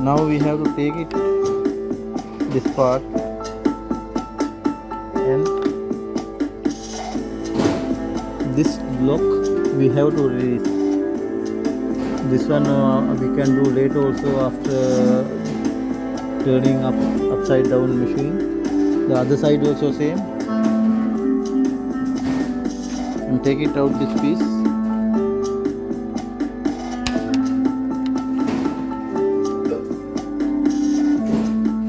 Now we have to take it this part and this lock we have to release. This one we can do later also after turning upside down machine. The other side also same, and take it out this piece.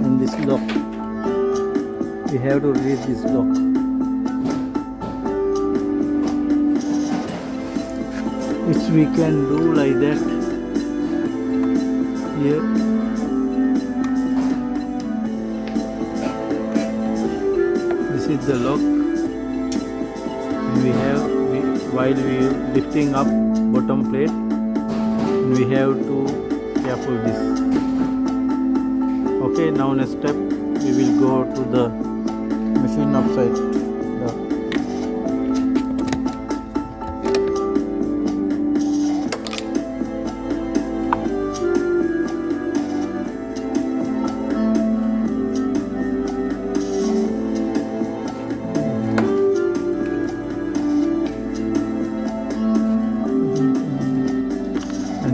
And this lock we have to release this lock. Which we can do like that here. This is the lock. While we lifting up bottom plate, we have to careful this. Okay, now next step we will go to the machine upside down.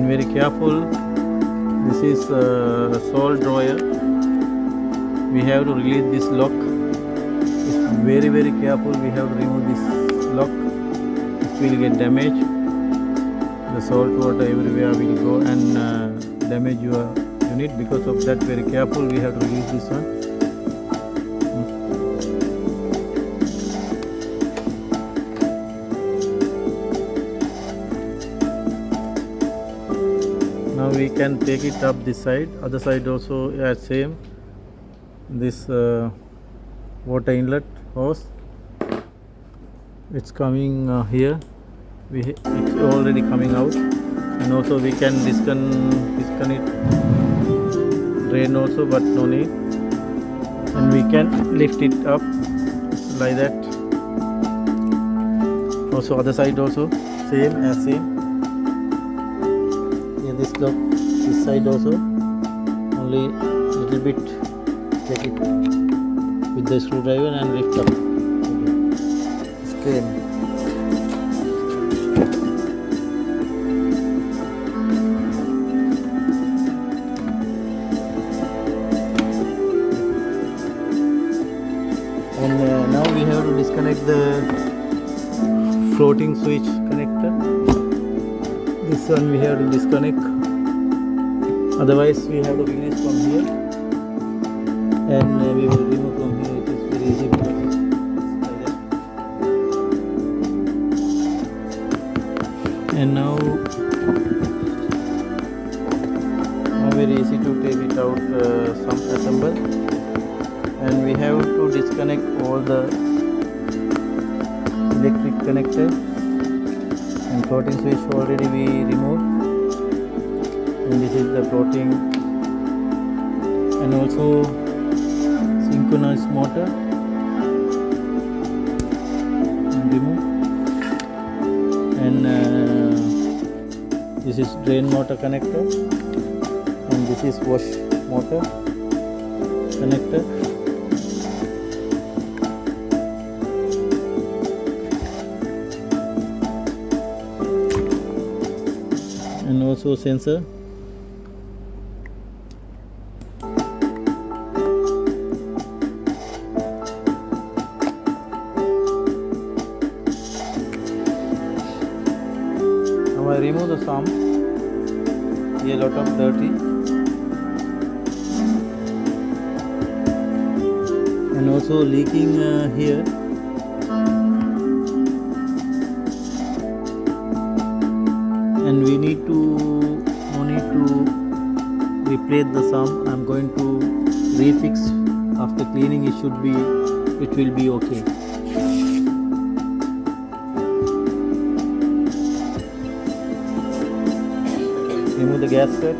Very careful. This is a salt drawer. We have to release this lock. It's very careful. We have to remove this lock. It will get damaged. The salt water everywhere will go and damage your unit. Because of that, very careful. We have to release this one. Now we can take it up this side, other side also same. This water inlet hose, it's coming here. It's already coming out, and also we can disconnect drain also, but no need. And we can lift it up like that. Also other side also same. This lock, this side also, only little bit take it with the screwdriver and lift up. Okay. And now we have to disconnect the floating switch connector. This one we have to disconnect, otherwise we have to release from here, and we will remove from here. It is very easy like that. And now very easy to take it out, sump assemble, and we have to disconnect all the electric connectors. And floating switch already we removed, and this is the floating, and also synchronous motor and remove, and this is drain motor connector, and this is wash motor connector. And also sensor. Now I remove the sump. Here a lot of dirty, and also leaking here. And we no need to replace the sump. I'm going to refix after cleaning. It will be okay. Remove the gasket.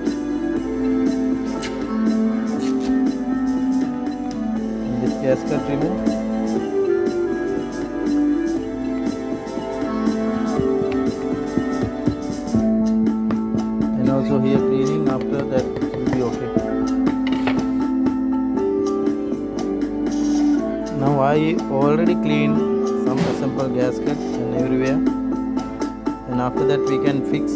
And this gasket remove. Also here cleaning, after that it will be okay. I already cleaned some assembled gasket and everywhere, and after that we can fix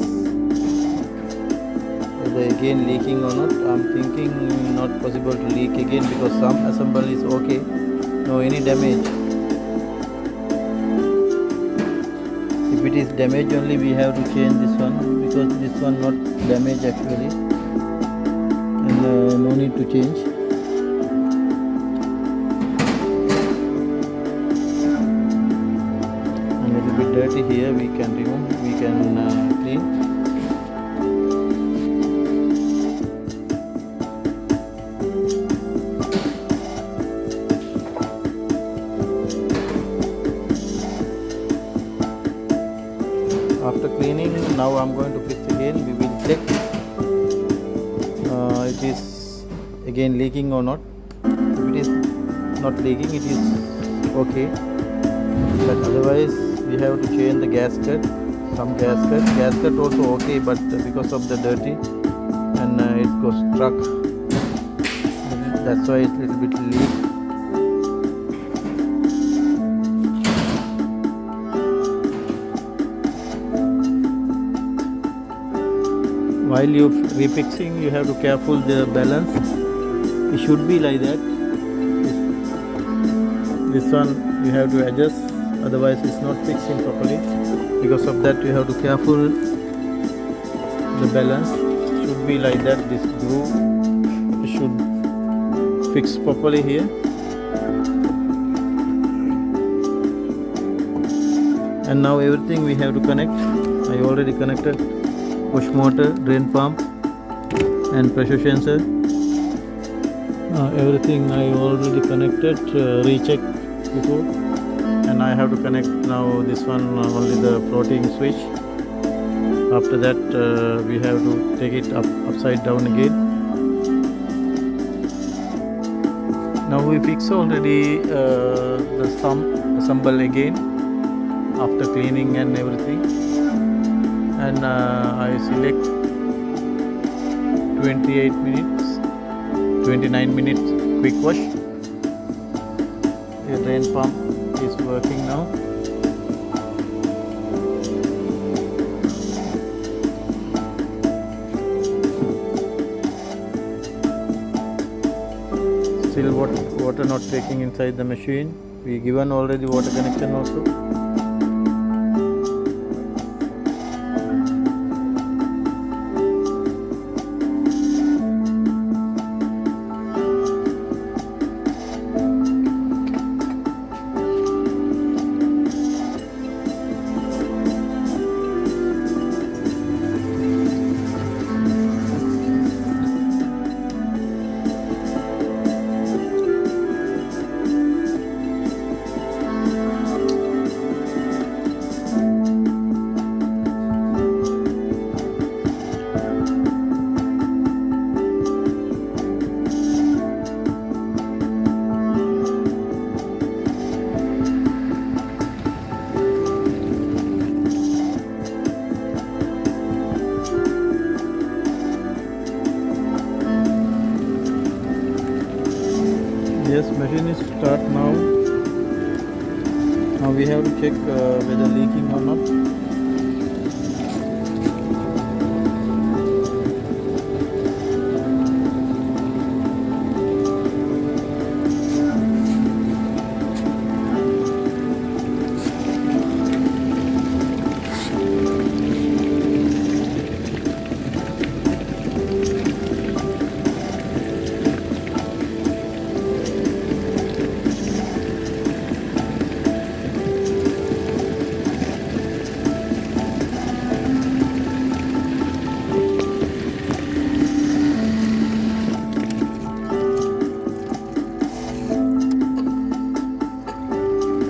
whether again leaking or not. I'm thinking not possible to leak again because some assemble is okay, no any damage. If it is damaged only we have to change this one, because this one not damaged actually, and no need to change. A little bit dirty here, we can remove, we can clean. After cleaning, now I'm going to fix again. We will check it is again leaking or not. If it is not leaking, it is okay, but otherwise we have to change the gasket. Some gasket also okay, but because of the dirty and it goes stuck, that's why it's little bit leak. While you're refixing, you have to careful the balance. It should be like that. This one you have to adjust, otherwise it's not fixing properly. Because of that, you have to careful the balance. Should be like that. This groove should fix properly here. And now everything we have to connect. I already connected. Push motor, drain pump and pressure sensor. Everything I already connected, recheck before, and I have to connect now this one, only the floating switch. After that we have to take it upside down again. Now we fix already the sump assemble again after cleaning and everything. And I select 28 minutes, 29 minutes quick wash. The drain pump is working now. Still water not taking inside the machine. We given already water connection also. Yes, machine is start now. Now we have to check whether leaking or not.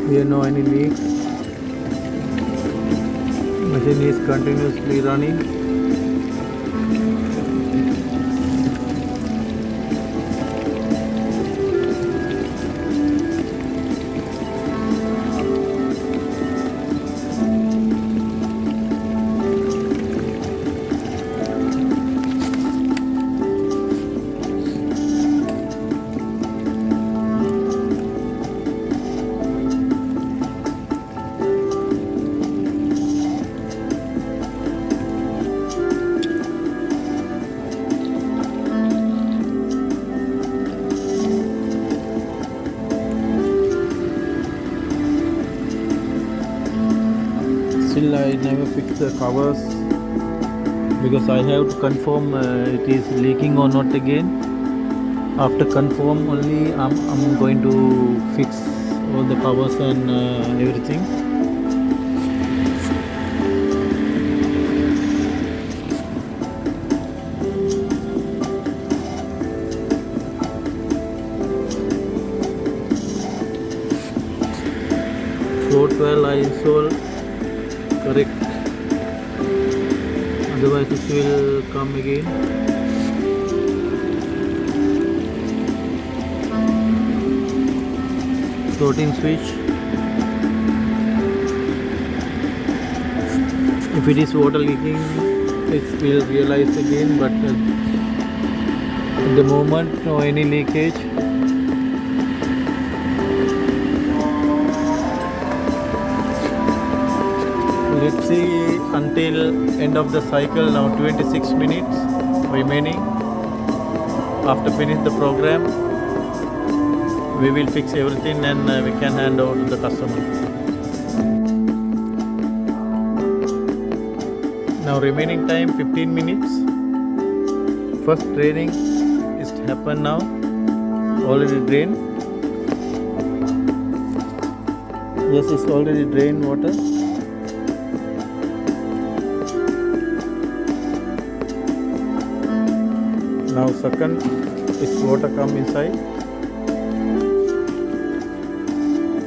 Here no any leak. Machine is continuously running. still I never fix the covers because I have to confirm it is leaking or not again. After confirm only I'm going to fix all the covers and everything. Float well I install correct, otherwise it will come again. Floating switch, if it is water leaking it will realize again, but at the moment no any leakage. Let's see until end of the cycle. Now 26 minutes remaining. After finish the program we will fix everything and we can hand over to the customer. Now remaining time 15 minutes. First draining is happened now. Already drained. Yes, it's already drained water. Now second is water come inside.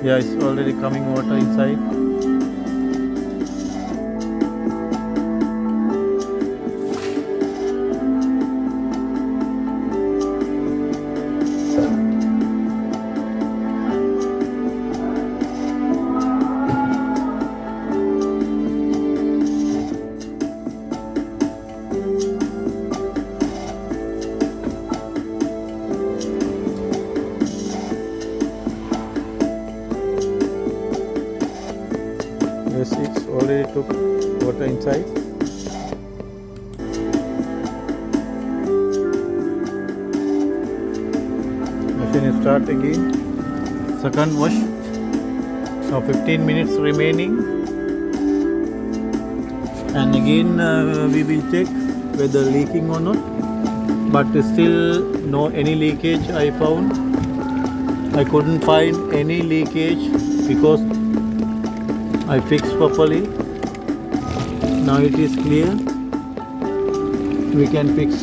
Yeah, it's already coming water inside. Yes, it's already took water inside. Machine start again. Second wash. Now 15 minutes remaining. And again we will check whether leaking or not. But still no any leakage I found. I couldn't find any leakage because I fixed properly. Now it is clear. We can fix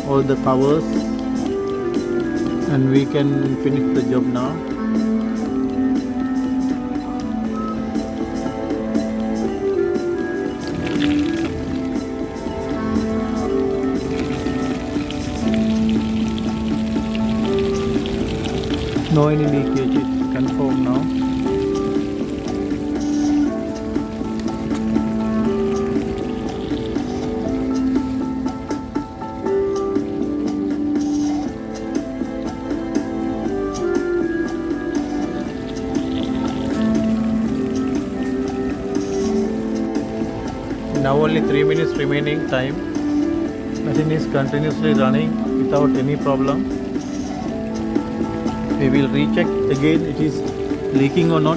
all the covers and we can finish the job now. No any leakage, it's confirmed now. Now only 3 minutes remaining time. Machine is continuously running without any problem. We will recheck again it is leaking or not.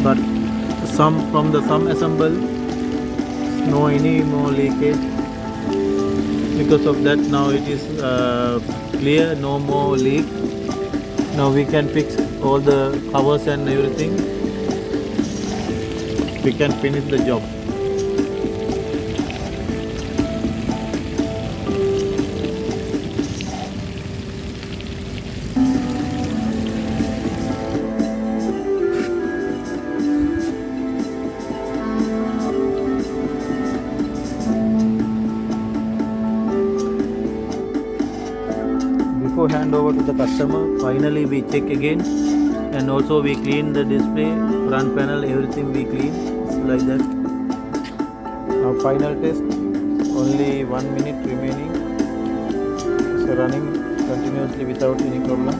But from the sump assemble, no any more leakage. Because of that now it is clear, no more leak. Now we can fix all the covers and everything. We can finish the job. Before hand over to the customer, finally we check again, and also we clean the display, front panel, everything we clean. It's like that. Now final test, only 1 minute remaining. It's running continuously without any problem.